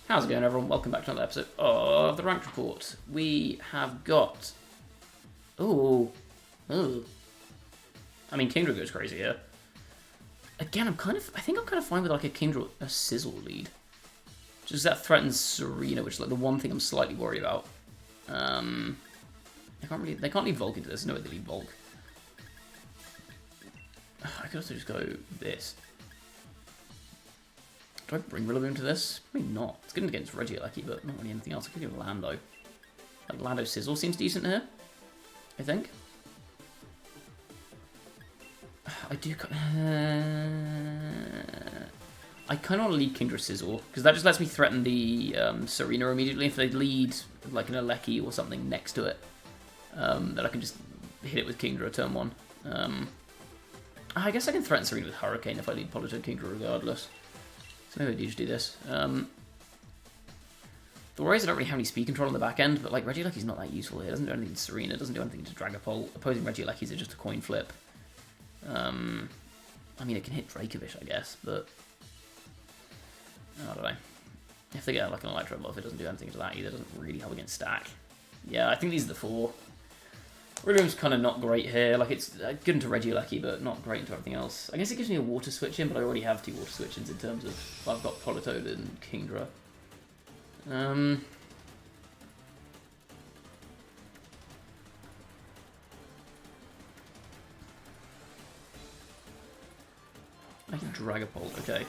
How's it going, everyone? Welcome back to another episode of the Ranked Report. We have got... Ooh. I mean, Kingdra goes crazy here. Again, I think I'm kind of fine with like a Kingdra, a Sizzle lead. Just that threatens Serena, which is like the one thing I'm slightly worried about. They can't lead Volk into this. There's no way they lead Volk. I could also just go this. Do I bring Rillaboom to this? Maybe not. It's good against Regieleki, but not really anything else. I could go Lando. Like Lando Sizzle seems decent here, I think. I do... I kind of want to lead Kingdra Sizzle, because that just lets me threaten the Serena immediately. If they lead like an Aleki or something next to it, then I can just hit it with Kingdra turn 1. I guess I can threaten Serena with Hurricane if I lead Politoed Kingdra regardless. So maybe I do just do this. The worry is I don't really have any speed control on the back end, but like Regieleki's not that useful here. It doesn't do anything to Serena, it doesn't do anything to Dragapult. Opposing Regielekis are just a coin flip. I mean, it can hit Dracovish, I guess, but I don't know. If they get like an Electro buff, it doesn't do anything to that either. It doesn't really help against Stack. Yeah, I think these are the 4. Rillaboom's kind of not great here. Like, it's good into Regieleki, but not great into everything else. I guess it gives me a Water Switch in, but I already have 2 Water Switch-ins in terms of... Well, I've got Politoed and Kingdra. I can Dragapult, okay.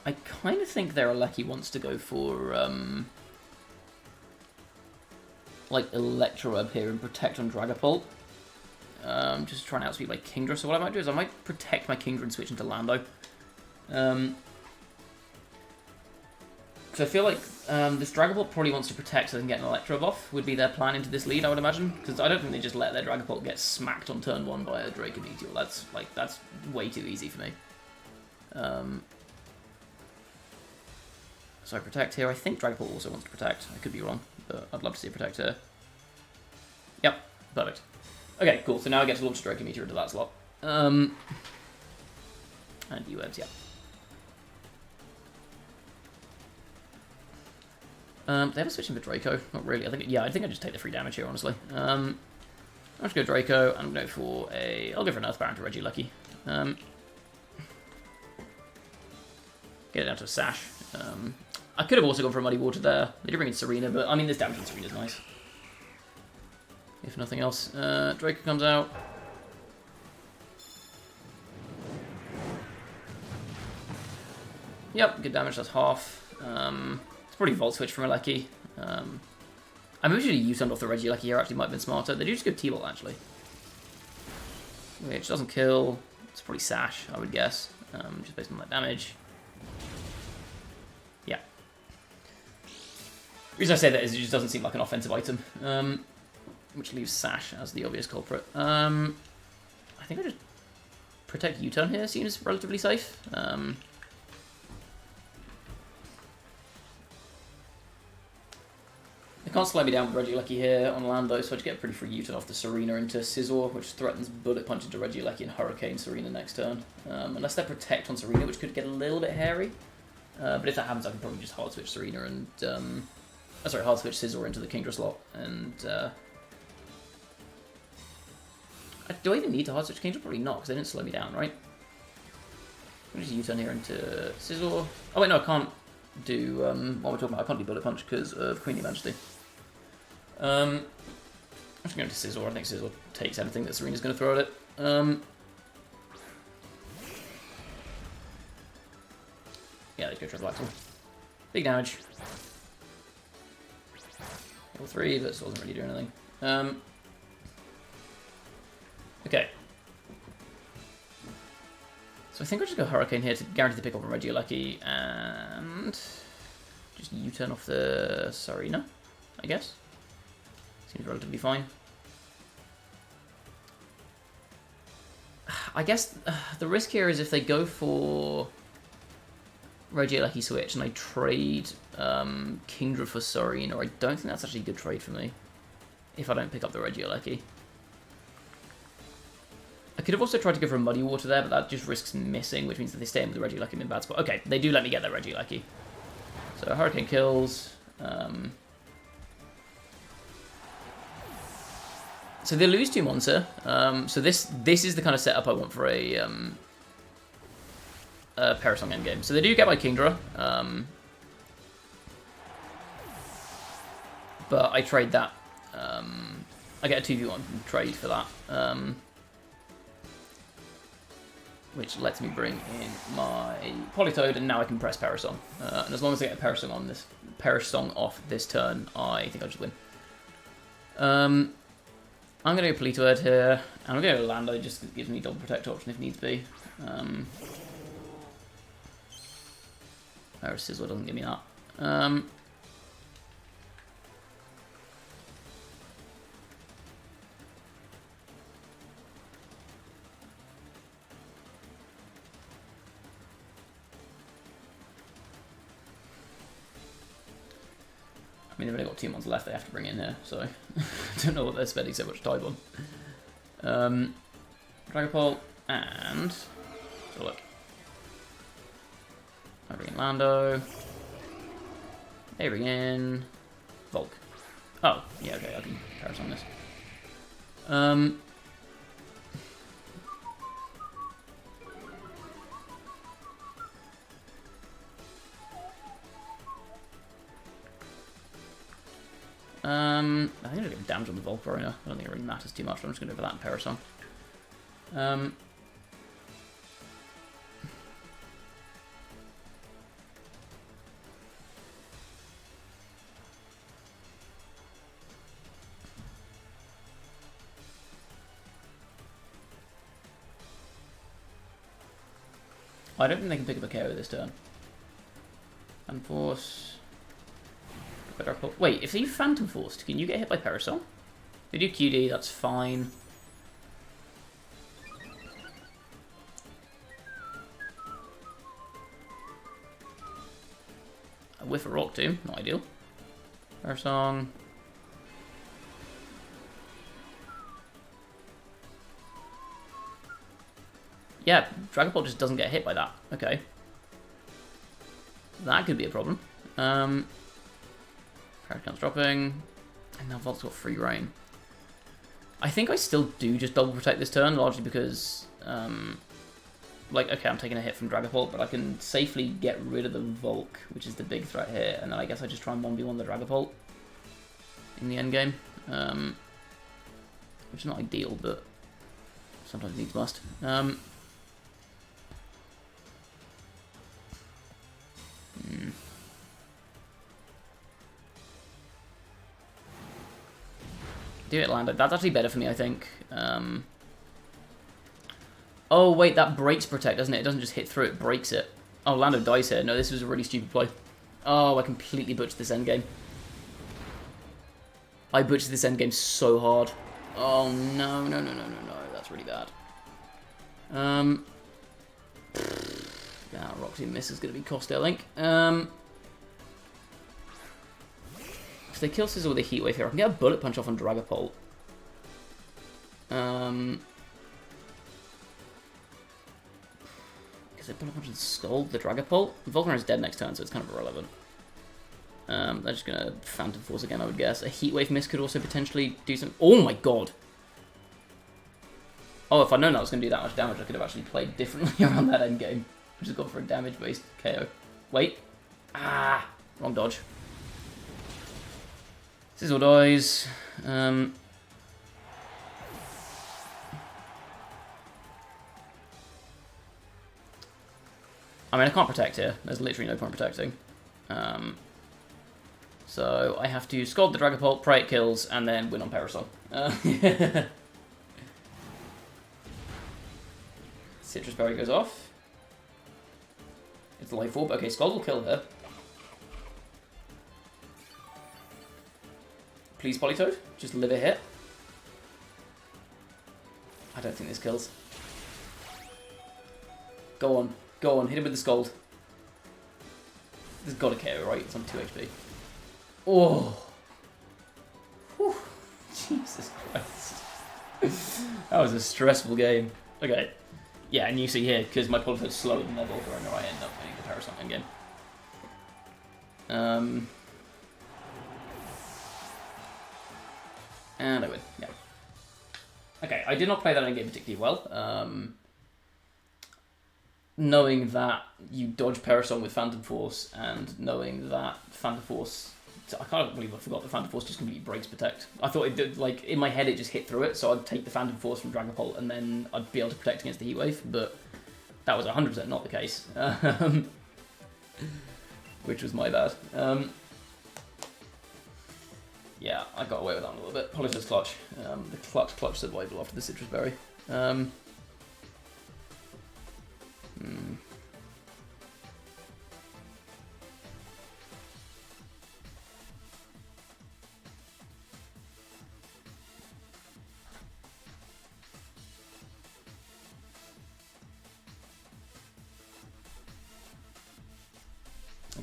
I kind of think their Aleki wants to go for, like, Electroweb here and protect on Dragapult. Just trying to outspeed my Kingdra, so what I might do is I might protect my Kingdra and switch into Lando. Because I feel like this Dragapult probably wants to protect so they can get an Electro buff, would be their plan into this lead, I would imagine. Because I don't think they just let their Dragapult get smacked on turn 1 by a Draco Meteor. That's way too easy for me. So I protect here. I think Dragapult also wants to protect. I could be wrong, but I'd love to see it protect here. Yep, perfect. Okay, cool. So now I get to launch Draco Meteor into that slot. And U-Webs, yeah. They have a switch in for Draco. Not really. I think I just take the free damage here, honestly. I'll just go Draco, and I'll go for an Earth Baron to Regieleki. Get it down to a Sash. I could have also gone for a Muddy Water there. They did bring in Serena, but I mean, this damage on Serena is nice. If nothing else. Draco comes out. Yep, good damage, that's half. It's probably Volt Switch from Aleki. I maybe should have U-turned off the Regieleki here, actually might have been smarter. They do just go T-Bolt, actually. Which doesn't kill. It's probably Sash, I would guess. Just based on that damage. Yeah. The reason I say that is it just doesn't seem like an offensive item. Which leaves Sash as the obvious culprit. I think I just protect U-turn here seems relatively safe. They can't slow me down with Regieleki here on Lando, so I just get a pretty free U-turn off the Serena into Scizor, which threatens Bullet Punch into Regieleki and Hurricane Serena next turn. Unless they protect on Serena, which could get a little bit hairy. But if that happens, I can probably just hard switch Serena and hard switch Scizor into the Kingdra slot. And do I even need to hard switch Kingdra? Probably not, because they didn't slow me down, right? I'm just U-turn here into Scizor. Oh wait, no, I can't do what we're talking about. I can't do Bullet Punch because of Queenly Majesty. I'm just going to Scizor. I think Scizor takes anything that Serena's going to throw at it. Yeah, let's go Triple Axel. Big damage. Level 3, but still doesn't really do anything. Okay. So I think I'll just go Hurricane here to guarantee the pick up on Regieleki and just U-turn off the Serena, I guess. Seems relatively fine. I guess the risk here is if they go for Regieleki switch and I trade Kingdra for Serena, I don't think that's actually a good trade for me. if I don't pick up the Regieleki. I could have also tried to go for a Muddy Water there, but that just risks missing, which means that they stay in with the Regieleki in a bad spot. Okay, they do let me get that Regieleki. So Hurricane kills. So they lose 2 Monster. So this is the kind of setup I want for a Parasong endgame. So they do get my Kingdra. But I trade that. I get a 2v1 trade for that. Which lets me bring in my Politoed, and now I can press Parasong. And as long as I get a Parasong off this turn, I think I'll just win. I'm going to go Politoed here, and I'm going to go Lando just because it gives me double protect option if needs be. Sizzle doesn't give me that. I mean, they've only got 2 months left they have to bring in here, so I don't know what they're spending so much time on. Dragapult, and so look. I bring in Lando. They bring in Volk. Oh, yeah, okay, I can Parasong this. I think I'm going to get damage on the Volcarona. I don't think it really matters too much, but I'm just going to go for that in Parasong. I don't think they can pick up a KO this turn. And Force. Wait, if they Phantom Forced, can you get hit by Parasol? If they do QD, that's fine. A whiff a Rock Tomb, not ideal. Parasong. Yeah, Dragapult just doesn't get hit by that. Okay. That could be a problem. Paracon's dropping. And now Volt's got free reign. I think I still do just double protect this turn, largely because, like, okay, I'm taking a hit from Dragapult, but I can safely get rid of the Volk, which is the big threat here, and then I guess I just try and 1v1 the Dragapult in the endgame. Which is not ideal, but sometimes needs must. Do it, Lando. That's actually better for me, I think. Oh, wait, that breaks protect, doesn't it? It doesn't just hit through, it breaks it. Oh, Lando dies here. No, this was a really stupid play. Oh, I completely butchered this endgame. I butchered this endgame so hard. Oh, no. That's really bad. That Roxy miss is going to be Costa, I think. If they kill Sizzle with a Heat Wave here, I can get a Bullet Punch off on Dragapult. Because they Bullet Punch and Scald the Dragapult. Volcarona is dead next turn, so it's kind of irrelevant. They're just going to Phantom Force again, I would guess. A Heat Wave miss could also potentially do some... Oh my god! Oh, if I'd known that was going to do that much damage, I could have actually played differently around that endgame. I just gone for a damage-based KO. Wait. Ah! Wrong dodge. Sizzle dies. I mean, I can't protect here. There's literally no point protecting. So I have to Scald the Dragapult, pray it kills, and then win on Parasol. Citrus Berry goes off. It's the Life Orb. Okay, Scald will kill her. Please, Politoed. Just live a hit. I don't think this kills. Go on. Go on. Hit him with the Scald. This has got to KO, right? It's on 2 HP. Oh. Whew. Jesus Christ. That was a stressful game. Okay. Yeah, and you see here, because my Politoed's slower than their Volcarona, I end up winning the Parasol endgame. And I win, yeah. Okay, I did not play that endgame particularly well. Knowing that you dodge Parasol with Phantom Force, and knowing that Phantom Force... I can't believe I forgot that Phantom Force just completely breaks Protect. I thought it did, like, in my head it just hit through it, so I'd take the Phantom Force from Dragapult and then I'd be able to protect against the Heat Wave, but that was 100% not the case. Which was my bad. Yeah, I got away with that a little bit. Politoed's clutch. The clutch survival after the Citrus Berry.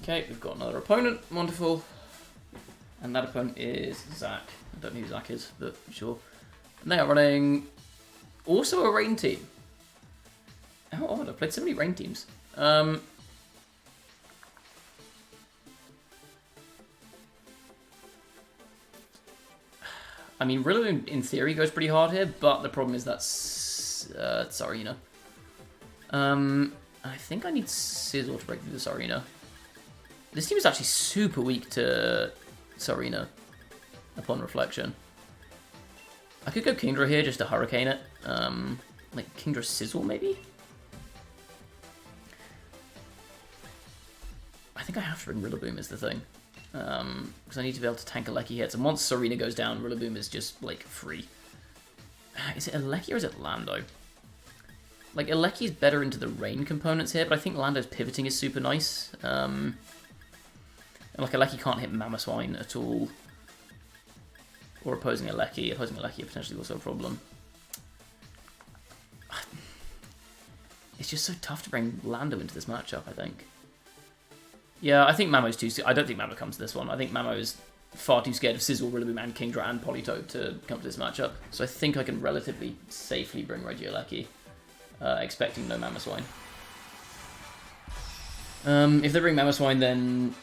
Okay, we've got another opponent. Wonderful. And that opponent is Zach. I don't know who Zach is, but sure. And they are running also a rain team. How odd, I've played so many rain teams. I mean, Rillaboom in theory goes pretty hard here, but the problem is that's Tsarina. I think I need Sizzle to break through the Tsarina. This team is actually super weak to Tsarina, upon reflection. I could go Kingdra here just to Hurricane it. Like Kingdra Sizzle, maybe? I think I have to bring Rillaboom is the thing. Because I need to be able to tank a Lecky hits. And once Tsarina goes down, Rillaboom is just, like, free. Is it a Lecky or is it Lando? Like, Alecki is better into the rain components here, but I think Lando's pivoting is super nice. And like, Alecki can't hit Mamoswine at all. Or opposing Alecki. Opposing Alecki potentially also a problem. It's just so tough to bring Lando into this matchup, I think. Yeah, I think Mamo's too... I don't think Mamo comes to this one. I think Mamo is far too scared of Sizzle, Rillaboom, and Kingdra, and Politoed to come to this matchup. So I think I can relatively safely bring Regieleki, expecting no Mamoswine. If they bring Mamoswine, then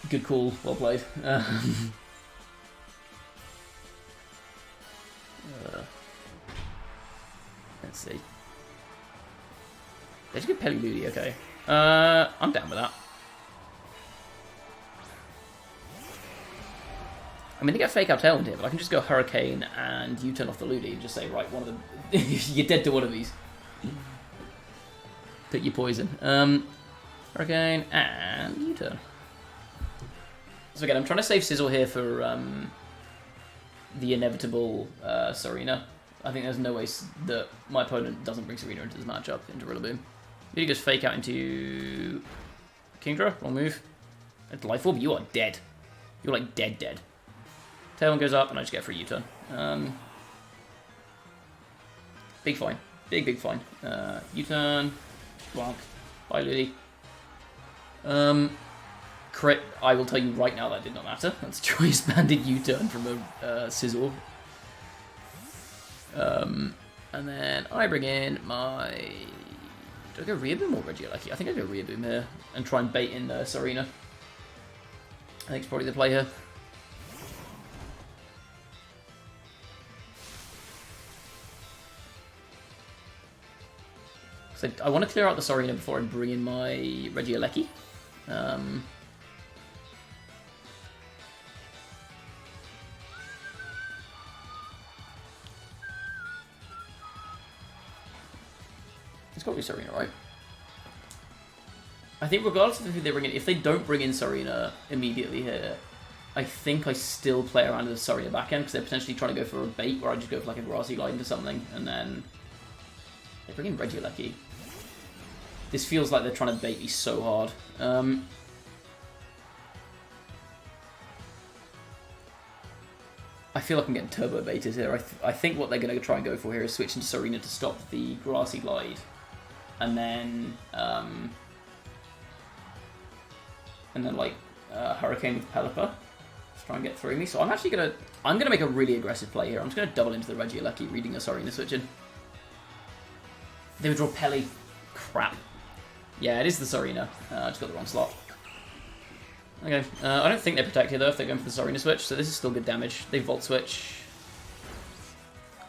good call, well played. Let's see. Let's get Peliludi, okay. I'm down with that. I mean, they get Fake Out Tailwind here, but I can just go Hurricane and U-turn off the Ludi and just say, right, one of them... You're dead to one of these. Pick your poison. Hurricane and U-turn. So again, I'm trying to save Sizzle here for the inevitable Serena. I think there's no way that my opponent doesn't bring Serena into this matchup, into Rillaboom. He goes Fake Out into Kingdra, wrong move. It's Life Orb, you are dead. You're like dead. Tailwind goes up and I just get a free U-turn. Big fine. Big fine. U-turn. Blank. Bye, Lily. Crit, I will tell you right now that did not matter. That's Choice Banded U-turn from a Sizzle. And then I bring in my... Do I go Riaboom or Regieleki? I think I go Riaboom here and try and bait in Serena. I think it's probably the play here. So I want to clear out the Serena before I bring in my Regieleki. It's got to be Serena, right? I think regardless of who they bring in, if they don't bring in Serena immediately here, I think I still play around with the Serena back end because they're potentially trying to go for a bait where I just go for like a Grassy Glide into something and then they bring in Regieleki. This feels like they're trying to bait me so hard. I feel like I'm getting turbo baited here. I think what they're going to try and go for here is switch into Serena to stop the Grassy Glide. And then like Hurricane with Pelipper. Just try and get through me. So I'm actually going to... I'm going to make a really aggressive play here. I'm just going to double into the Regieleki, reading a Sarina switching. They would draw Pelly. Crap. Yeah, it is the Sarina. I just got the wrong slot. Okay. I don't think they protect here, though, if they're going for the Sarina switch, so this is still good damage. They Volt Switch.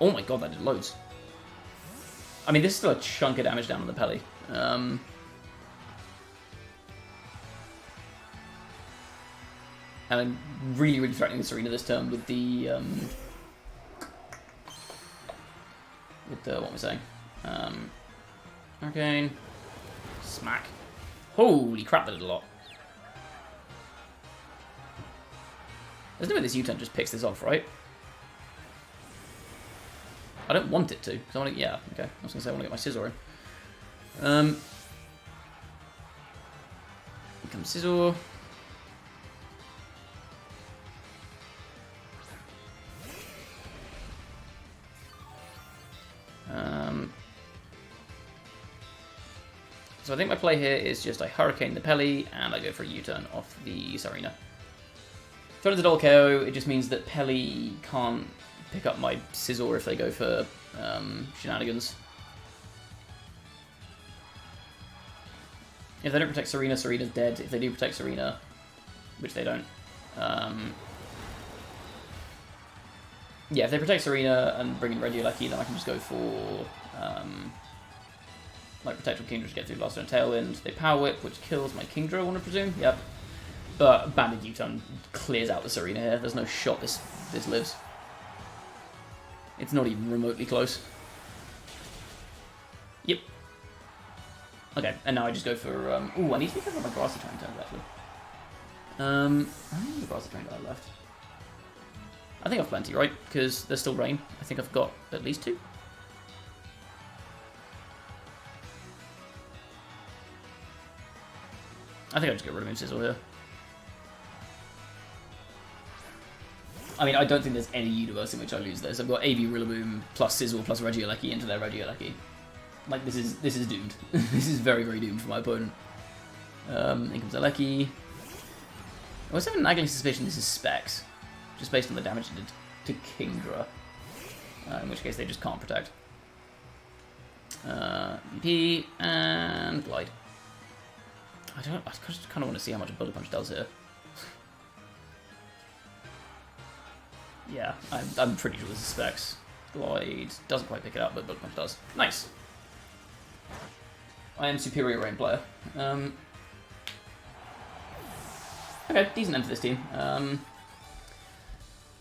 Oh my god, that did loads. I mean, this is still a chunk of damage down on the Pelly. And I'm really, really threatening the Sarina this turn with the what am I saying? Arcane. Smack. Holy crap, that did a lot. There's no way this U-turn just picks this off, right? I don't want it to, because I want to, yeah, okay. I was going to say I want to get my Scizor in. Here comes Scizor. So I think my play here is just I Hurricane the Pelly, and I go for a U-turn off the Sarina. Throw into double KO, it just means that Pelly can't pick up my Scizor if they go for shenanigans. If they don't protect Sarina, Sarina's dead. If they do protect Sarina, which they don't. Yeah, if they protect Sarina and bring in Regieleki, then I can just go for like Protect from Kingdra to get through Last Turn Tailwind. They Power Whip, which kills my Kingdra, I want to presume. Yep. But Banded U-turn clears out the Sarina here. There's no shot this lives. It's not even remotely close. Yep. Okay, and now I just go for... ooh, I need to be careful about my Grassy Train turns, actually. How many Grassy Train do I have left? I think I've plenty, right? Because there's still rain. I think I've got at least 2. I think I'll just get rid of Sizzle here. I mean, I don't think there's any universe in which I lose this. I've got AV Rillaboom plus Sizzle plus Regieleki into their Regieleki. Like, this is doomed. This is very, very doomed for my opponent. In comes Aleki. I always have a nagging suspicion this is Specs, just based on the damage it did to Kingdra. In which case they just can't protect. EP and Glide. I just kind of want to see how much Bullet Punch does here. Yeah, I'm pretty sure this is Specs. Glide doesn't quite pick it up, but Bullet Punch does. Nice. I am superior rain player. Okay, decent end for this team. I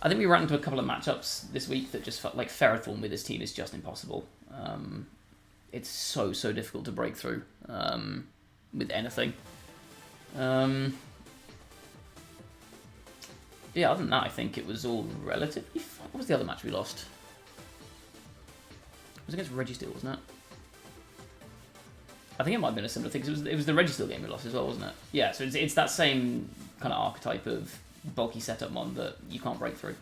think we ran into a couple of matchups this week that just felt like Ferrothorn with this team is just impossible. It's so difficult to break through with anything. Yeah, other than that, I think it was all relatively fun. What was the other match we lost? It was against Registeel, wasn't it? I think it might have been a similar thing, because it was the Registeel game we lost as well, wasn't it? Yeah, so it's that same kind of archetype of bulky setup mon that you can't break through.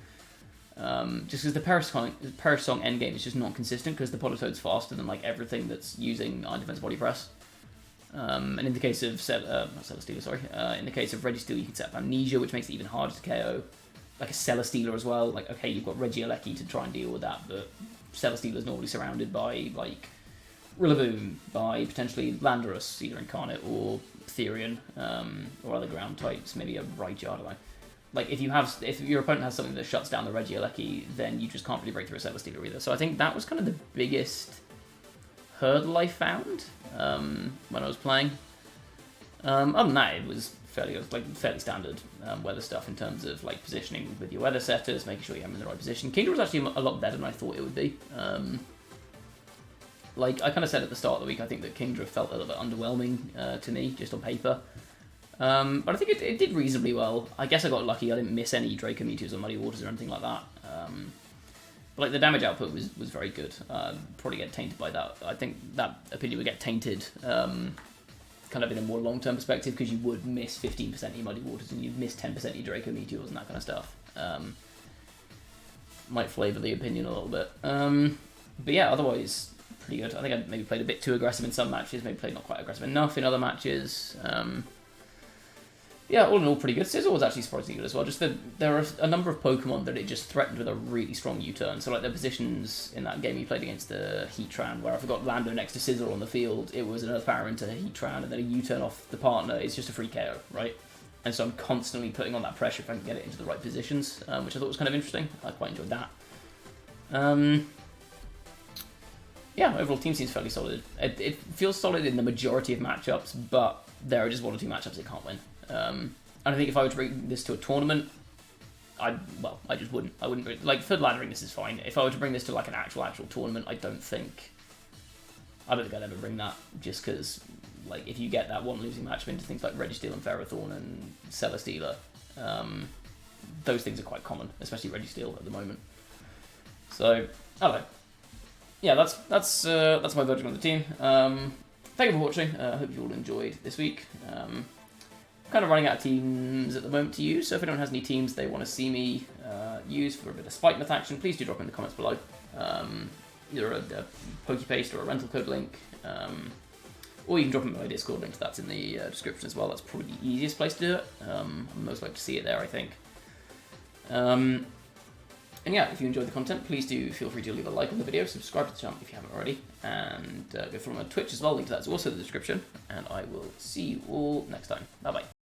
Just because the Perisong endgame is just not consistent, because the Politoed's faster than like everything that's using Iron Defense Body Press. And in the case of in the case of Registeel, you can set up Amnesia, which makes it even harder to KO. Like a Celesteela as well. Like, okay, you've got Regieleki to try and deal with that, but Celesteela's normally surrounded by like Rillaboom, by potentially Landorus, either Incarnate or Therian, or other ground types, maybe a Raichu, I don't know. Like, if your opponent has something that shuts down the Regieleki, then you just can't really break through a Celesteela either. So I think that was kind of the biggest hurdle I found when I was playing. Other than that, it was fairly standard weather stuff in terms of like positioning with your weather setters, making sure you have them in the right position. Kingdra was actually a lot better than I thought it would be. Like I kind of said at the start of the week, I think that Kingdra felt a little bit underwhelming to me, just on paper. But I think it did reasonably well. I guess I got lucky. I didn't miss any Draco Meteors or Muddy Waters or anything like that. But like the damage output was very good. Probably get tainted by that. I think that opinion would get tainted kind of in a more long-term perspective, because you would miss 15% of your Muddy Waters and you'd miss 10% of your Draco Meteors and that kind of stuff. Might flavour the opinion a little bit. But yeah, otherwise pretty good. I think I maybe played a bit too aggressive in some matches, maybe played not quite aggressive enough in other matches. yeah, all in all, pretty good. Sizzle was actually surprisingly good as well. Just that there are a number of Pokemon that it just threatened with a really strong U-turn. So like their positions in that game you played against the Heatran, where if I got Lando next to Sizzle on the field, it was an Earth Power into Heatran, and then a U-turn off the partner. It's just a free KO, right? And so I'm constantly putting on that pressure if I can get it into the right positions, which I thought was kind of interesting. I quite enjoyed that. Yeah, overall team seems fairly solid. It feels solid in the majority of matchups, but there are just 1 or 2 matchups it can't win. And I think if I were to bring this to a tournament, I just wouldn't. I wouldn't, like, third laddering this is fine. If I were to bring this to like an actual tournament, I don't think I'd ever bring that, just because, like, if you get that one losing matchup into things like Registeel and Ferrothorn and Celesteela, those things are quite common, especially Registeel at the moment. So, I don't know. Yeah, that's my verdict on the team. Thank you for watching. I hope you all enjoyed this week. Kind of running out of teams at the moment to use, so if anyone has any teams they want to see me use for a bit of Spikemuth action, please do drop in the comments below. Either a Pokepaste or a rental code link, or you can drop in my Discord link, that's in the description as well. That's probably the easiest place to do it. I'd most like to see it there, I think. And yeah, if you enjoyed the content, please do feel free to leave a like on the video, subscribe to the channel if you haven't already, and go follow me on Twitch as well, link to that is also in the description, and I will see you all next time. Bye bye.